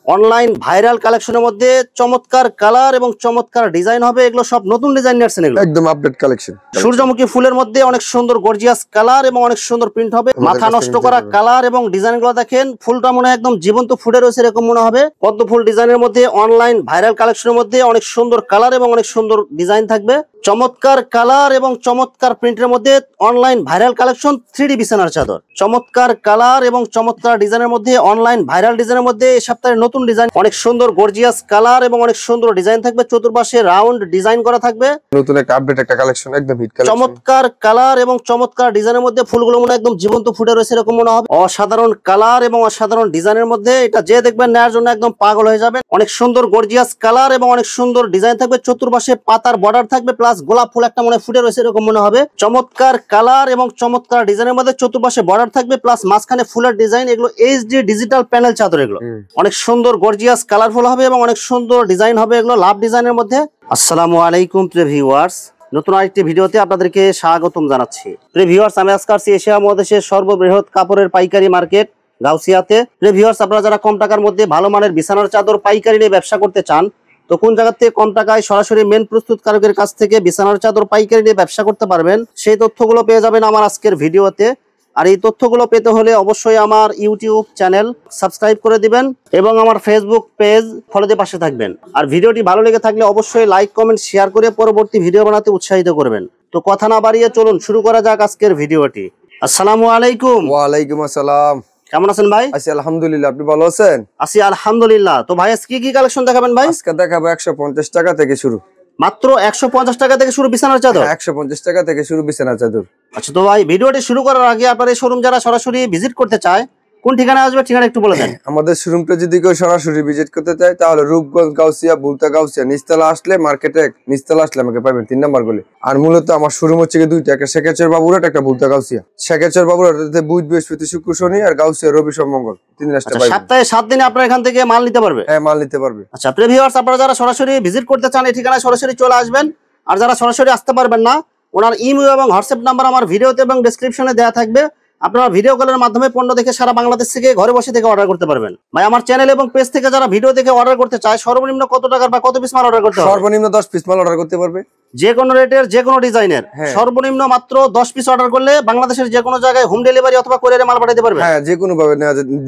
Online viral কালেকশনের মধ্যে চমৎকার কালার এবং চমৎকার ডিজাইন হবে। এগুলো সব নতুন ডিজাইন নিয়ে আসছেন, এগুলো একদম আপডেট কালেকশন। সূর্যমুখী ফুলের মধ্যে অনেক সুন্দর গর্জিয়াস কালার এবং অনেক সুন্দর প্রিন্ট হবে। মাথা নষ্ট করা কালার এবং ডিজাইন গুলো দেখেন, ফুলটা মনে হয় একদম জীবন্ত ফুটে রয়েছে এরকম মনে হবে। পদ্ম ফুল ডিজাইনের মধ্যে অনলাইন ভাইরাল কালেকশনের মধ্যে অনেক সুন্দর কালার এবং অনেক সুন্দর ডিজাইন থাকবে। চমৎকার কালার এবং চমৎকার প্রিন্টের মধ্যে অনলাইন ভাইরাল কালেকশন 3D বিছানার চাদর। চমৎকার কালার এবং চমৎকার ডিজাইনের মধ্যে অনলাইন ভাইরাল ডিজাইনের মধ্যে এই সপ্তাহের নতুন ডিজাইন, অনেক সুন্দর গর্জিয়াস কালার এবং অনেক সুন্দর ডিজাইন থাকবে। চতুর্পাশে রাউন্ড ডিজাইন করা থাকবে, নতুন একটা আপডেট একটা কালেকশন, একদম হিট কালেকশন। চমৎকার কালার এবং চমৎকার ডিজাইনের মধ্যে ফুলগুলো মনে একদম জীবন্ত ফুটে রয়েছে এরকম মনে হবে। অসাধারণ কালার এবং অসাধারণ ডিজাইনের মধ্যে এটা যে দেখবেন নেওয়ার জন্য একদম পাগল হয়ে যাবে। অনেক সুন্দর গর্জিয়াস কালার এবং অনেক সুন্দর ডিজাইন থাকবে। চতুর্পাশে পাতার বর্ডার থাকবে, প্লাস গোলাপ ফুল একটা মনে ফুটে রয়েছে এরকম মনে হবে। চমৎকার কালার এবং চমৎকার ডিজাইনের মধ্যে চতুর্পাশে বর্ডার থাকবে, প্লাস মাঝখানে ফুলের ডিজাইন। এগুলো এইচডি ডিজিটাল প্যানেল চাদর, এগুলো অনেক সুন্দর গর্জিয়াস কালারফুল হবে এবং অনেক সুন্দর ডিজাইন হবে। এগুলো লাভ ডিজাইনের মধ্যে। আসসালামু আলাইকুম প্রিয় ভিউয়ার্স, নতুন আরেকটি ভিডিওতে আপনাদেরকে স্বাগতম জানাচ্ছি। প্রিয় ভিউয়ার্স, আমি আজকে আসছি এশিয়া মহাদেশের সর্ববৃহৎ কাপড়ের পাইকারি মার্কেট গাউসিয়াতে। প্রিয় ভিউয়ার্স, আপনারা যারা কম টাকার মধ্যে ভালো মানের বিছানার চাদর পাইকারি নিয়ে ব্যবসা করতে চান, তো কোন জায়গা থেকে কম টাকায় সরাসরি মেন প্রস্তুতকারকের কাছ থেকে বিছানার চাদর পাইকারি নিয়ে ব্যবসা করতে পারবেন, সেই তথ্যগুলো পেয়ে যাবেন আমার আজকের ভিডিওতে। আর এই তথ্যগুলো পেতে হলে অবশ্যই আমার ইউটিউব চ্যানেল সাবস্ক্রাইব করে দিবেন এবং আমার ফেসবুক পেজ ফলো দিয়ে পাশে থাকবেন। আর ভিডিওটি ভালো লেগে থাকলে অবশ্যই লাইক কমেন্ট শেয়ার করে পরবর্তী ভিডিও বানাতে উৎসাহিত করবেন। তো কথা না বাড়িয়ে চলুন শুরু করা যাক আজকের ভিডিওটি। আসসালামু আলাইকুম। ওয়ালাইকুম আসসালাম। কেমন আছেন ভাই? আছি আলহামদুলিল্লাহ, আপনি ভালো আছেন? আছি আলহামদুলিল্লাহ। তো ভাই আজকে কি কালেকশন দেখাবেন ভাই? আজকে দেখাবো 150 টাকা থেকে শুরু। মাত্র 150 টাকা থেকে শুরু বিছানার চাদর? 150 টাকা থেকে শুরু বিছানার চাদর। আচ্ছা, তো ভাই ভিডিওটি শুরু করার আগে আপনার এই শোরুম যারা সরাসরি ভিজিট করতে চায় কোন ঠিকানায় আসবে, ঠিকানা একটু বলে দেন। আমাদের শোরুমটা যদি কেউ সরাসরি ভিজিট করতে চায় তাহলে রূপগঞ্জ গাউসিয়া বুলতা গাউসিয়া নিচতলা আসলে মার্কেটে নিচতলা আসলে আমাকে পাবেন 3 নম্বর গলি। আর মূলত আমার শোরুম হচ্ছে দুইটা, একটা শেখেচর বাবুরহাট, একটা বুলতা গাউসিয়া। শেখেচর বাবুরহাটে বুধ বৃহস্পতি শুক্র শনি, আর গাউসিয়া রবি সোম মঙ্গল, 3 রাস্তা পাবেন। সপ্তাহে 7 দিনে আপনারা এখান থেকে মাল নিতে পারবে? হ্যাঁ, মাল নিতে পারবে। আচ্ছা প্রিয় ভিউয়ার্স, আপনারা যারা সরাসরি ভিজিট করতে চান এই ঠিকানায় সরাসরি চলে আসবেন। আর যারা সরাসরি আসতে পারবেন না, ওনার ইমেল এবং হোয়াটসঅ্যাপ নাম্বার আমার ভিডিওতে এবং ডেসক্রিপশনে দেওয়া থাকবে। আপনারা ভিডিও কলের মাধ্যমে পণ্য দেখে সারা বাংলাদেশ থেকে ঘরে বসে থেকে অর্ডার করতে পারবেন। ভাই আমার চ্যানেল এবং পেজ থেকে যারা ভিডিও দেখে অর্ডার করতে চায় সর্বনিম্ন কত টাকার বা কত পিস মাল অর্ডার করতে হবে? সর্বনিম্ন 10 পিস মাল অর্ডার করতে পারবে, যে কোনো রেটের যে কোনো ডিজাইনের। সর্বনিম্ন মাত্র 10 পিস অর্ডার করলে বাংলাদেশের যে কোনো জায়গায় হোম ডেলিভারি অথবা কুরিয়ারে মাল পাঠাতে পারবে। হ্যাঁ, যে কোনো ভাবে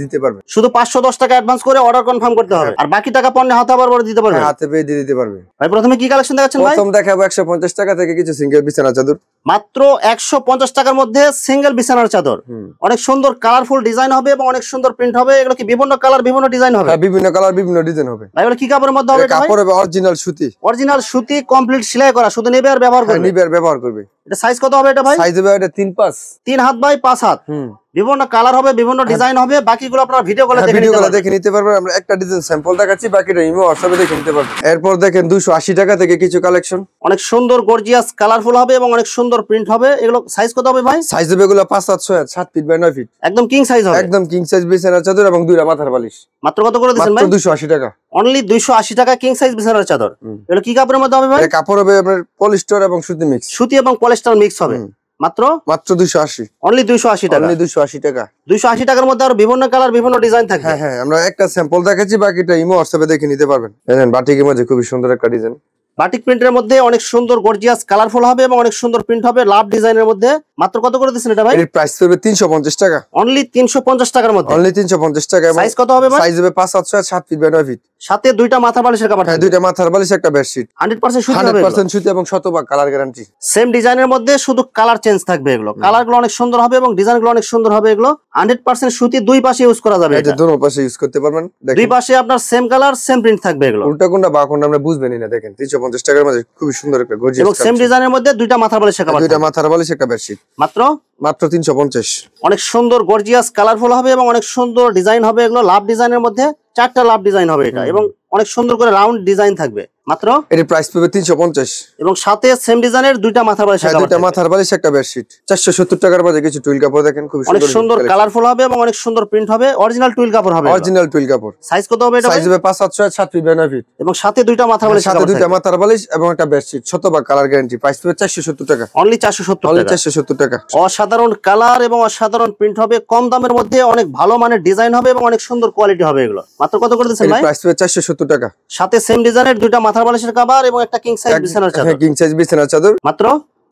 দিতে পারবে। শুধু 510 টাকা অ্যাডভান্স করে অর্ডার কনফার্ম করতে হবে, আর বাকি টাকা পণ্যে হাতে আবার দিতে পারবে। হাতে পেয়ে দিয়ে দিতে পারবে। ভাই প্রথমে কি কালেকশন দেখাচ্ছেন ভাই? প্রথম দেখাবো 150 টাকা থেকে কিছু সিঙ্গেল বিছানা চাদর। মাত্র 150 টাকার মধ্যে সিঙ্গেল বিছানার চাদর। অনেক সুন্দর কালারফুল ডিজাইন হবে এবং অনেক সুন্দর প্রিন্ট হবে। এগুলো কি বিভিন্ন কালার বিভিন্ন ডিজাইন হবে? হ্যাঁ, বিভিন্ন কালার বিভিন্ন ডিজাইন হবে। ভাই এগুলো কি কাপড়ের মধ্যে হবে? কাপড় হবে অরিজিনাল সুতি। অরিজিনাল সুতি কমপ্লিট সেলাই করা, শুধু নেবে আর ব্যবহার করবে। নিবে আর ব্যবহার করবে। এটা সাইজ কত হবে এটা ভাই? সাইজ হবে এটা 3 হাত বাই 5 হাত। বিভিন্ন কালার হবে, বিভিন্ন ডিজাইন হবে। বাকিগুলো আপনারা ভিডিও কলে দেখে নিতে পারবেন। আমরা একটা ডিজাইন স্যাম্পল দেখাচ্ছি, বাকিটা ইমো হোয়াটসঅ্যাপে দেখে নিতে পারবেন। এরপর দেখেন 280 টাকা থেকে কিছু কালেকশন। অনেক সুন্দর গর্জিয়াস কালারফুল হবে এবং অনেক সুন্দর প্রিন্ট হবে। এগুলো সাইজ কত হবে ভাই? সাইজ হবে এগুলো 5 7 6 7 ফিট বাই 9 ফিট। একদম কিং সাইজ হবে। একদম কিং সাইজ বিছানার চাদর এবং দুইটা মাথার বালিশ। মাত্র কত করে দিবেন ভাই? মাত্র 280 টাকা। অনলি 280 টাকা কিং সাইজ বিছানার চাদর। এগুলো কি কাপড়ের মধ্যে হবে ভাই? এটা কাপড় হবে আপনার পলিস্টার এবং সুতি মিক্স। সুতি এবং পলিস্টার মিক্স হবে। মাত্র 280। অনলি 280 টাকা। অনলি 280 টাকা। 280 টাকার মধ্যে আরো বিভিন্ন কালার বিভিন্ন ডিজাইন থাকে। হ্যাঁ, আমরা একটা স্যাম্পল দেখাচ্ছি, বাকিটা ইমো হোয়াটসঅ্যাপে দেখে নিতে পারবেন। দেখেন বাটিকের মধ্যে খুবই সুন্দর একটা ডিজাইন। বাটিক প্রিন্টের মধ্যে অনেক সুন্দর গর্জিয়াস কালারফুল হবে এবং অনেক সুন্দর প্রিন্ট হবে লাভ ডিজাইনের মধ্যে। মাত্র কত করে দিচ্ছেন এটা ভাই? এর প্রাইস হবে 350 টাকা। অনলি 350 টাকার মধ্যে। অনলি 350 টাকা। সাইজ কত হবে ভাই? সাইজ হবে 5 7 6 7 ফিট বাই 9 ফিট। সাথে দুইটা মাথা বালিশের কাপড়। হ্যাঁ, দুইটা মাথার বালিশ একটা বেডশিট। 100% সুতি হবে। 100% সুতি এবং শতভাগ কালার গ্যারান্টি। সেম ডিজাইনের মধ্যে শুধু কালার চেঞ্জ থাকবে। এগুলো কালারগুলো অনেক সুন্দর হবে এবং ডিজাইনগুলো অনেক সুন্দর হবে। এগুলো 100% সুতি, দুই পাশে ইউজ করা যাবে। এটা দুটো পাশে ইউজ করতে পারবেন। দেখেন দুই পাশে আপনার সেম কালার সেম প্রিন্ট থাকবে। এগুলো উল্টা কোনটা বা কোনটা আমরা বুঝবেনই না। দেখেন 350 টাকার মধ্যে খুবই সুন্দর একটা গর্জিয়াস এবং সেম ডিজাইনের মধ্যে দুইটা মাথার বালিশের কাপড়। দুইটা মাথার বালিশ একটা বেডশিট। মাত্র 350। অনেক সুন্দর গর্জিয়াস কালারফুল হবে এবং অনেক সুন্দর ডিজাইন হবে। এগুলো লাভ ডিজাইনের মধ্যে 4টা লাভ ডিজাইন হবে এটা, এবং অনেক সুন্দর করে রাউন্ড ডিজাইন থাকবে মাত্র এর প্রাইস পাবে 350 এবং সাথে সেম ডিজাইনের দুইটা মাথার বালিশ হ্যাঁ দুইটা মাথার বালিশ একটা বেডশিট 470 টাকার বাজে কিছু টুইল কাপড় দেখেন খুব অনেক সুন্দর কালারফুল হবে এবং অনেক সুন্দর প্রিন্ট হবে অরিজিনাল টুইল কাপড় হবে অরিজিনাল টুইল কাপড় সাইজ কত হবে এটা সাইজ হবে 5 7 7 ফিট 9 ফিট এবং সাথে দুইটা মাথার বালিশ সাথে দুইটা মাথার বালিশ এবং একটা বেডশিট শতভাগ কালার গ্যারান্টি প্রাইস পাবে 470 টাকা অনলি 470 অনলি টাকা 470 টাকা অসাধারণ কালার এবং অসাধারণ প্রিন্ট হবে কম দামের মধ্যে অনেক ভালো মানের ডিজাইন হবে এবং অনেক সুন্দর কোয়ালিটি হবে এগুলো মাত্র কত করে দিচ্ছেন ভাই প্রাইস পাবে 470 টাকা সাথে সেম ডিজাইনের দুইটা মাথার বালিশের কভার এবং একটা কিং সাইজ বিছানার চাদর কিং সাইজ বিছানার চাদর মাত্র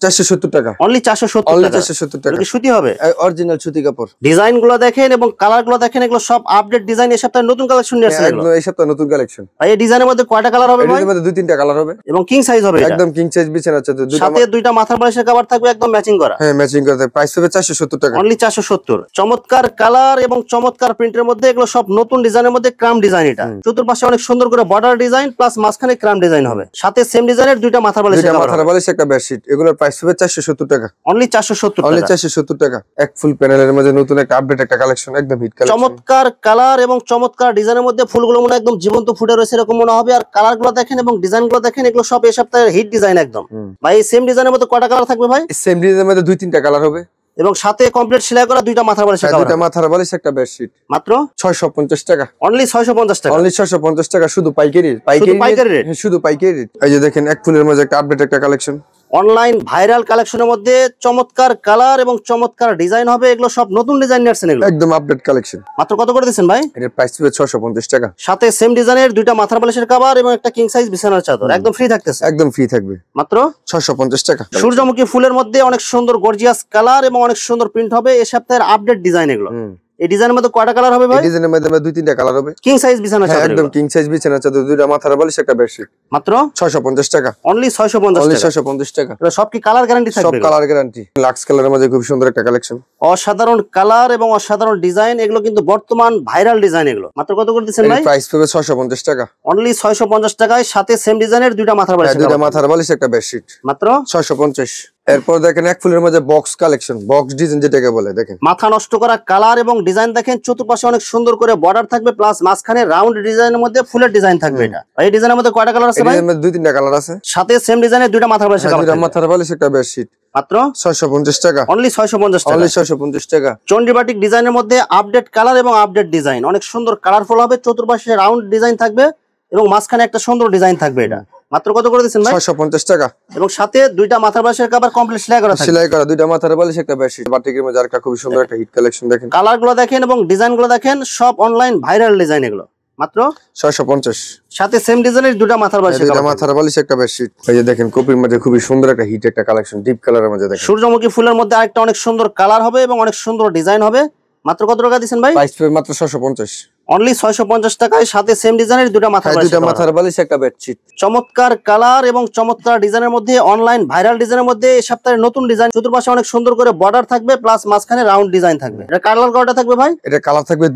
470 টাকা অনলি 470 অনলি টাকা 470 টাকা কি সুতি হবে অরিজিনাল সুতি কাপড় ডিজাইন গুলো দেখেন এবং কালার গুলো দেখেন এগুলো সব আপডেট ডিজাইন এই সপ্তাহে নতুন কালেকশন নিয়ে আসছে একদম এই সপ্তাহে নতুন কালেকশন ভাই এই ডিজাইনের মধ্যে কয়টা কালার হবে ভাই এর মধ্যে দুই তিনটা কালার হবে এবং কিং সাইজ হবে এটা একদম কিং সাইজ বিছানার চাদর দুইটা সাথে দুইটা মাথার বালিশের কভার থাকবে একদম ম্যাচিং করা হ্যাঁ ম্যাচিং করতে প্রাইস হবে 470 টাকা অনলি 470 চমৎকার কালার এবং চমৎকার প্রিন্টের মধ্যে এগুলো সব নতুন ডিজাইনের মধ্যে ক্রাম ডিজাইন এটা চতুর্পাশে অনেক সুন্দর করে বর্ডার ডিজাইন প্লাস মাঝখানে ক্রাম ডিজাইন হবে সাথে সেম ডিজাইনের দুইটা মাথার বালিশের দুইটা কভার মাথার বালিশ একটা বেডশিট এগুলোর প্রাইস হবে 470 টাকা অনলি 470 অনলি টাকা 470 টাকা এক ফুল প্যানেলের মধ্যে নতুন একটা আপডেট একটা কালেকশন একদম হিট কালেকশন চমৎকার কালার এবং চমৎকার ডিজাইনের মধ্যে ফুলগুলো মনে একদম জীবন্ত ফুটে রয়েছে এরকম মনে হবে আর কালার গুলো দেখেন এবং ডিজাইন গুলো দেখেন এগুলো সব এই সপ্তাহের হিট ডিজাইন একদম ভাই এই সেম ডিজাইনের মধ্যে কয়টা কালার থাকবে ভাই সেম ডিজাইনের মধ্যে দুই তিনটা কালার হবে এবং সাথে কমপ্লিট সেলাই করা দুইটা মাথার বালিশের কভার দুইটা মাথার বালিশ একটা বেডশিট মাত্র 650 টাকা অনলি 650 টাকা অনলি 650 টাকা শুধু পাইকারি পাইকারি রেট শুধু পাইকারি রেট এই যে দেখেন এক ফুলের মধ্যে একটা আপডেট একটা কালেকশন অনলাইন ভাইরাল কালেকশনের মধ্যে চমৎকার কালার এবং চমৎকার ডিজাইন হবে এগুলো সব নতুন ডিজাইন নিয়ে আসছেন এগুলো একদম আপডেট কালেকশন মাত্র কত করে দিচ্ছেন ভাই এর প্রাইস হবে 650 টাকা সাথে সেম ডিজাইনের দুইটা মাথার বালিশের কভার এবং একটা কিং সাইজ বিছানার চাদর একদম ফ্রি থাকতেছে একদম ফ্রি থাকবে মাত্র 650 টাকা সূর্যমুখী ফুলের মধ্যে অনেক সুন্দর গর্জিয়াস কালার এবং অনেক সুন্দর প্রিন্ট হবে এই সপ্তাহের আপডেট ডিজাইন এগুলো এই ডিজাইনের মধ্যে কয়টা কালার হবে ভাই এই ডিজাইনের মধ্যে দুই তিনটা কালার হবে কিং সাইজ বিছানার চাদর একদম কিং সাইজ বিছানার চাদর দুইটা মাথার বালিশ একটা বেডশিট মাত্র 650 টাকা অনলি 650 অনলি টাকা 650 টাকা এটা সব কি কালার গ্যারান্টি সব থাকবে কালার গ্যারান্টি লাক্স কালারের মধ্যে খুব সুন্দর একটা কালেকশন অসাধারণ কালার এবং অসাধারণ ডিজাইন এগুলো কিন্তু বর্তমান ভাইরাল ডিজাইন এগুলো মাত্র কত করে দিচ্ছেন ভাই প্রাইস পাবে 650 টাকা অনলি 650 টাকায় সাথে সেম ডিজাইনের দুইটা মাথার বালিশ দুইটা মাথার বালিশ একটা বেডশিট মাত্র 650 এরপর দেখেন এক ফুলের মধ্যে বক্স কালেকশন বক্স ডিজাইন যেটাকে বলে দেখেন মাথা নষ্ট করা কালার এবং ডিজাইন দেখেন চতুর্পাশে অনেক সুন্দর করে বর্ডার থাকবে প্লাস মাঝখানে রাউন্ড ডিজাইনের মধ্যে ফুলের ডিজাইন থাকবে এটা এই ডিজাইনের মধ্যে কয়টা কালার আছে ভাই এর মধ্যে দুই তিনটা কালার আছে সাথে সেম ডিজাইনের দুইটা মাথার বালিশ দুইটা মাথার বালিশ একটা বেডশিট মাত্র 650 টাকা অনলি 650 টাকা অনলি 650 টাকা চন্ডিবাটিক ডিজাইনের মধ্যে আপডেট কালার এবং আপডেট ডিজাইন অনেক সুন্দর কালারফুল হবে চতুর্পাশে রাউন্ড ডিজাইন থাকবে এবং মাঝখানে একটা সুন্দর ডিজাইন থাকবে এটা মাত্র কত করে দিচ্ছেন ভাই 650 টাকা এবং সাথে দুইটা মাথার বালিশের কভার কমপ্লিট সেলাই করা থাকবে সেলাই করা দুইটা মাথার বালিশ একটা বেডশিট বাটিকের মধ্যে আরেকটা খুব সুন্দর একটা হিট কালেকশন দেখেন কালার গুলো দেখেন এবং ডিজাইন গুলো দেখেন সব অনলাইন ভাইরাল ডিজাইন এগুলো মাত্র 650 সাথে সেম ডিজাইনের দুইটা মাথার বালিশের দুইটা কভার মাথার বালিশ একটা বেডশিট এই যে দেখেন কপির মধ্যে খুব সুন্দর একটা হিট একটা কালেকশন ডিপ কালারের মধ্যে দেখেন সূর্যমুখী ফুলের মধ্যে আরেকটা অনেক সুন্দর কালার হবে এবং অনেক সুন্দর ডিজাইন হবে মাত্র কত টাকা দিচ্ছেন ভাই প্রাইস পাবে মাত্র 650 অনলি 650 টাকায় সাথে সেম ডিজাইনের দুইটা মাথার বালিশ দুইটা মাথার বালিশ একটা বেডশিট চমৎকার কালার এবং চমৎকার ডিজাইনের মধ্যে অনলাইন ভাইরাল ডিজাইনের মধ্যে এই সপ্তাহের নতুন ডিজাইন চতুর্পাশে অনেক সুন্দর করে বর্ডার থাকবে প্লাস মাঝখানে রাউন্ড ডিজাইন থাকবে এটা কালার কয়টা থাকবে ভাই এটা কালার থাকবে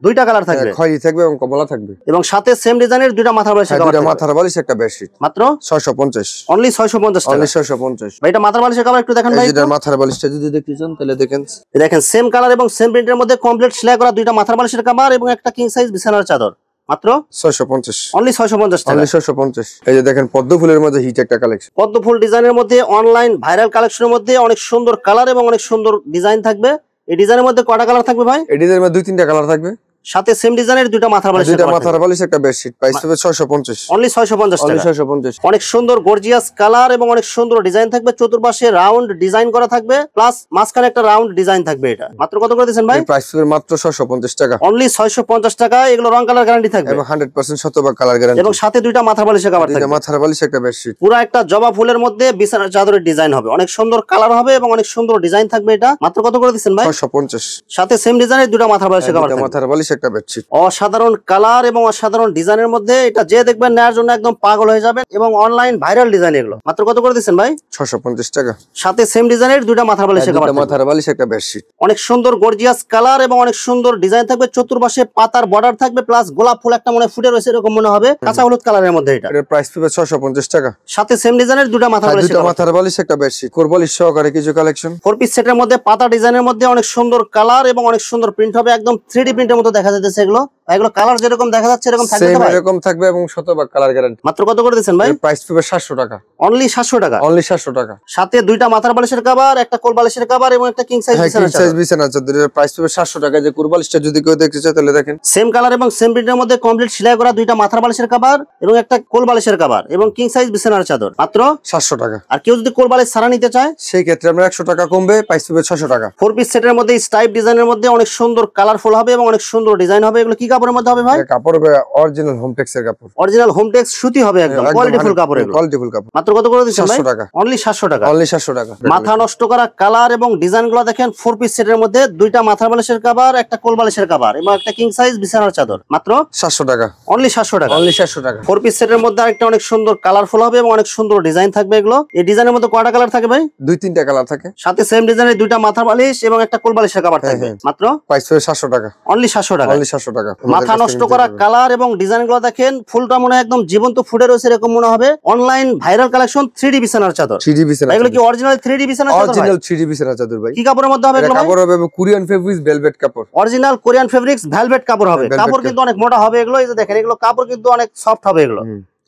দুইটা কালার থাকবে খয়েরি থাকবে এবং কমলা থাকবে এবং সাথে সেম ডিজাইনের দুইটা মাথার বালিশ দুইটা মাথার বালিশ একটা বেডশিট মাত্র 650 অনলি 650 টাকা অনলি 650 ভাই এটা মাথার বালিশের কভার একটু দেখেন ভাই এই যে মাথার বালিশটা যদি দেখতে চান তাহলে দেখেন দেখেন সেম কালার এবং সেম প্রিন্টের মধ্যে কমপ্লিট সেলাই করা দুইটা মাথার বালিশের কভার এবং একটা কিং সাইজ বিছানার চাদর মাত্র 650 অনলি 650 টাকা অনলি 650 এই যে দেখেন পদ্ম ফুলের মধ্যে হিট একটা কালেকশন পদ্ম ফুল ডিজাইনের মধ্যে অনলাইন ভাইরাল কালেকশনের মধ্যে অনেক সুন্দর কালার এবং অনেক সুন্দর ডিজাইন থাকবে এই ডিজাইনের মধ্যে কয়টা কালার থাকবে ভাই এই ডিজাইনের মধ্যে দুই তিনটা কালার থাকবে সাথে সেম ডিজাইনের দুইটা মাথার বালিশ দুইটা মাথার বালিশ একটা বেডশিট প্রাইস হবে 650 অনলি 650 অনলি টাকা 650 অনেক সুন্দর গর্জিয়াস কালার এবং অনেক সুন্দর ডিজাইন থাকবে চতুর্পাশে রাউন্ড ডিজাইন করা থাকবে প্লাস মাঝখানে একটা রাউন্ড ডিজাইন থাকবে এটা মাত্র কত করে দিচ্ছেন ভাই প্রাইস হবে মাত্র 650 টাকা অনলি 650 টাকা এগুলো রং কালার গ্যারান্টি থাকবে এবং 100% শতভাগ কালার গ্যারান্টি এবং সাথে দুইটা মাথার বালিশের কভার দুইটা থাকবে মাথার বালিশ একটা বেডশিট পুরো একটা জবা ফুলের মধ্যে বিছানার চাদরের ডিজাইন হবে অনেক সুন্দর কালার হবে এবং অনেক সুন্দর ডিজাইন থাকবে এটা মাত্র কত করে দিচ্ছেন ভাই 650 সাথে সেম ডিজাইনের দুইটা মাথার বালিশের কভার দুইটা থাকবে মাথার বালিশ একটা বেডশিট অসাধারণ কালার এবং অসাধারণ ডিজাইনের মধ্যে এটা যে দেখবেন নেওয়ার জন্য একদম পাগল হয়ে যাবেন এবং অনলাইন ভাইরাল ডিজাইন এগুলো মাত্র কত করে দিচ্ছেন ভাই 650 টাকা সাথে সেম ডিজাইনের দুইটা মাথার বালিশের কভার দুইটা থাকবে মাথার বালিশ একটা বেডশিট অনেক সুন্দর গর্জিয়াস কালার এবং অনেক সুন্দর ডিজাইন থাকবে চতুর্পাশে পাতার বর্ডার থাকবে প্লাস গোলাপ ফুল একটা মনে ফুটে রয়েছে এরকম মনে হবে কাঁচা হলুদ কালারের মধ্যে এটা এর প্রাইস হবে 650 টাকা সাথে সেম ডিজাইনের দুইটা মাথার বালিশের দুইটা কভার মাথার বালিশ একটা বেডশিট কোরবালিশ সহকারে কিছু কালেকশন 4 পিস সেটের মধ্যে পাতা ডিজাইনের মধ্যে অনেক সুন্দর কালার এবং অনেক সুন্দর প্রিন্ট হবে একদম 3D প্রিন্টের মতো দেখা যাচ্ছে এগুলো এগুলো কালার যেরকম দেখা যাচ্ছে এরকম থাকবে তো সেম ভাই? এরকম থাকবে এবং শতভাগ কালার গ্যারান্টি। মাত্র কত করে দিচ্ছেন ভাই? প্রাইস পড়বে 700 টাকা। অনলি 700 টাকা। অনলি 700 টাকা। সাথে দুইটা মাথার বালিশের কভার, একটা কোল বালিশের কভার এবং একটা কিং সাইজ হ্যাঁ, কিং বিছানার সাইজ চাদর। বিছানার চাদরের প্রাইস পড়বে 700 টাকা। যে কুরবালিশটা যদি কেউ দেখতে চায় তাহলে দেখেন সেম কালার এবং সেম প্রিন্টের মধ্যে কমপ্লিট সেলাই করা দুইটা মাথার বালিশের কভার এবং একটা কোল বালিশের কভার এবং কিং সাইজ বিছানার চাদর মাত্র 700 টাকা। আর কেউ যদি কোল বালিশ ছাড়া নিতে চায় সেই ক্ষেত্রে আমরা 100 টাকা কমবে, প্রাইস পড়বে 600 টাকা। 4 পিস সেটের মধ্যে স্টাইপ ডিজাইনের মধ্যে অনেক সুন্দর কালারফুল হবে এবং অনেক সুন্দর ডিজাইন হবে। এগুলো কি কাপড়ের মধ্যে হবে ভাই? এটা কাপড় হবে অরিজিনাল হোমটেক্স এর কাপড়। অরিজিনাল হোমটেক্স সুতি হবে, একদম কোয়ালিটিফুল কাপড় এগুলো। কোয়ালিটিফুল কাপড়। মাত্র কত করে দিচ্ছেন ভাই? 700 টাকা। অনলি 700 টাকা। অনলি 700 টাকা। মাথা নষ্ট করা কালার এবং ডিজাইনগুলো দেখেন। 4 পিস সেটের মধ্যে দুইটা মাথার বালিশের কভার, একটা কোল বালিশের কভার এবং একটা কিং সাইজ বিছানার চাদর মাত্র 700 টাকা। অনলি 700 টাকা। অনলি 700 টাকা। 4 পিস সেটের মধ্যে আরেকটা অনেক সুন্দর কালারফুল হবে এবং অনেক সুন্দর ডিজাইন থাকবে এগুলো। এই ডিজাইনের মধ্যে কয়টা কালার থাকে ভাই? 2-3টা কালার থাকে। সাথে সেম ডিজাইনের দুইটা মাথার বালিশ এবং একটা কোল বালিশের কভার থাকবে হ্যাঁ। মাত্র প্রাইস পড়বে 700 টাকা। অনলি 700 টাকা। অনলি 700 টাকা। মাথা নষ্ট করা কালার এবং ডিজাইনগুলো দেখেন। ফুলটা মনে হয় একদম জীবন্ত ফুটে রয়েছে এরকম মনে হবে। অনলাইন ভাইরাল কালেকশন 3D বিছানার চাদর। 3D বিছানা। এগুলো কি অরিজিনাল 3D বিছানার চাদর ভাই? অরিজিনাল 3D বিছানা চাদর ভাই। কি কাপড়ের মধ্যে হবে এটা এগুলো ভাই? কাপড় হবে কোরিয়ান ফেব্রিক্স ভেলভেট কাপড়। অরিজিনাল কোরিয়ান ফেব্রিক্স ভেলভেট কাপড় হবে। Velvet কাপড় কিন্তু অনেক মোটা হবে এগুলো। এই যে দেখেন এগুলো কাপড় কিন্তু অনেক সফট হবে এগুলো।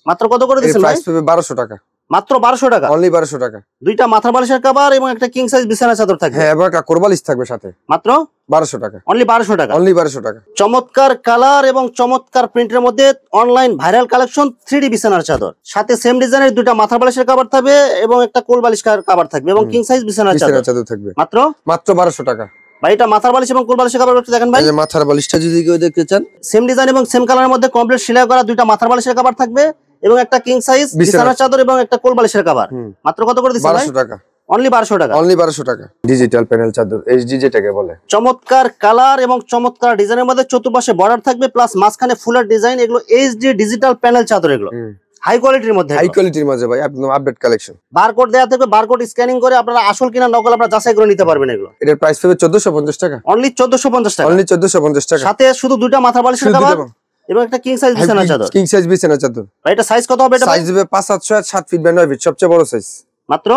মাত্র কত করে এর দিচ্ছেন ভাই? প্রাইস পড়বে 1200 টাকা। মাত্র 1200 টাকা। অনলি 1200 টাকা। দুইটা মাথার বালিশের কভার এবং একটা কিং সাইজ বিছানার চাদর থাকবে হ্যাঁ, এবং একটা কোরবালিশ থাকবে সাথে। মাত্র 1200 টাকা। অনলি 1200 টাকা। অনলি 1200 টাকা। চমৎকার কালার এবং চমৎকার প্রিন্টের মধ্যে অনলাইন ভাইরাল কালেকশন 3D বিছানার চাদর। সাথে সেম ডিজাইনের দুইটা মাথার বালিশের কভার থাকবে এবং একটা কোল বালিশ কভার থাকবে এবং কিং সাইজ বিছানার বিছানা চাদর চাদর থাকবে মাত্র মাত্র 1200 টাকা। ভাই এটা মাথার বালিশ এবং কোল বালিশের কভার একটু দেখেন ভাই। এই যে মাথার বালিশটা যদি কেউ দেখতে চান, সেম ডিজাইন এবং সেম কালারের মধ্যে কমপ্লিট সেলাই করা দুইটা মাথার বালিশের কভার থাকবে এবং একটা কিং সাইজ বিছানার চাদর এবং একটা কোল বালিশের কভার মাত্র কত করে দিচ্ছেন ভাই? 1200 টাকা। অনলি 1200 টাকা। অনলি 1200 টাকা। ডিজিটাল প্যানেল চাদর, এইচডি যেটাকে বলে। চমৎকার কালার এবং চমৎকার ডিজাইনের মধ্যে চতুর্পাশে বর্ডার থাকবে প্লাস মাঝখানে ফুলের ডিজাইন। এগুলো এইচডি ডিজিটাল প্যানেল চাদর। এগুলো হাই কোয়ালিটির মধ্যে, হাই কোয়ালিটির মধ্যে ভাই, একদম আপডেট কালেকশন। বারকোড দেওয়া থাকবে, বারকোড স্ক্যানিং করে আপনারা আসল কিনা নকল আপনারা যাচাই করে নিতে পারবেন। এগুলো এটার প্রাইস হবে 1450 টাকা। অনলি 1450 টাকা। অনলি 1450 টাকা। সাথে শুধু দুইটা মাথার বালিশের কভার এবং একটা কিং সাইজ বিছানার চাদর। কিং সাইজ বিছানা চাদর। ভাই এটা সাইজ কত হবে? এটা সাইজ হবে 5-7 7 ফিট বাই 9 ফিট, সবচেয়ে বড় সাইজ। মাত্র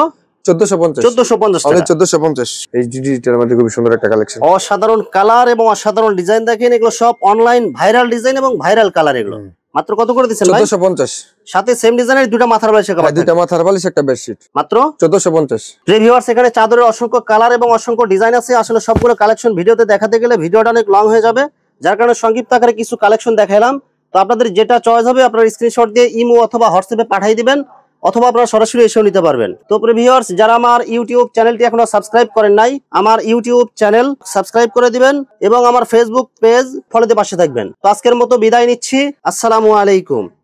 1450 1450 অনলি টাকা। 1450। এইচডি ডিজিটাল মধ্যে খুব সুন্দর একটা কালেকশন। অসাধারণ কালার এবং অসাধারণ ডিজাইন দেখেন। এগুলো সব অনলাইন ভাইরাল ডিজাইন এবং ভাইরাল কালার। এগুলো মাত্র কত করে দিচ্ছেন ভাই? 1450। সাথে সেম ডিজাইনের দুইটা মাথার বালিশের কভার দুইটা মাথার বালিশ, একটা বেডশিট মাত্র 1450। ভিউয়ার্স এখানে চাদরের অসংখ্য কালার এবং অসংখ্য ডিজাইন আছে। আসলে সবগুলো কালেকশন ভিডিওতে দেখাতে গেলে ভিডিওটা অনেক লং হয়ে যাবে, যার কারণে সংক্ষিপ্ত আকারে কিছু কালেকশন দেখাইলাম। তো আপনাদের যেটা চয়েস হবে আপনারা স্ক্রিনশট দিয়ে ইমো অথবা হোয়াটসঅ্যাপে পাঠিয়ে দিবেন, অথবা আপনারা সরাসরি এসেও নিতে পারবেন। তো ভিউয়ার্স যারা আমার ইউটিউব চ্যানেলটি এখনো সাবস্ক্রাইব করেন নাই, আমার ইউটিউব চ্যানেল সাবস্ক্রাইব করে দিবেন এবং আমার ফেসবুক পেজ ফলোতে পাশে থাকবেন। তো আজকের মতো বিদায় নিচ্ছি। আসসালামু আলাইকুম।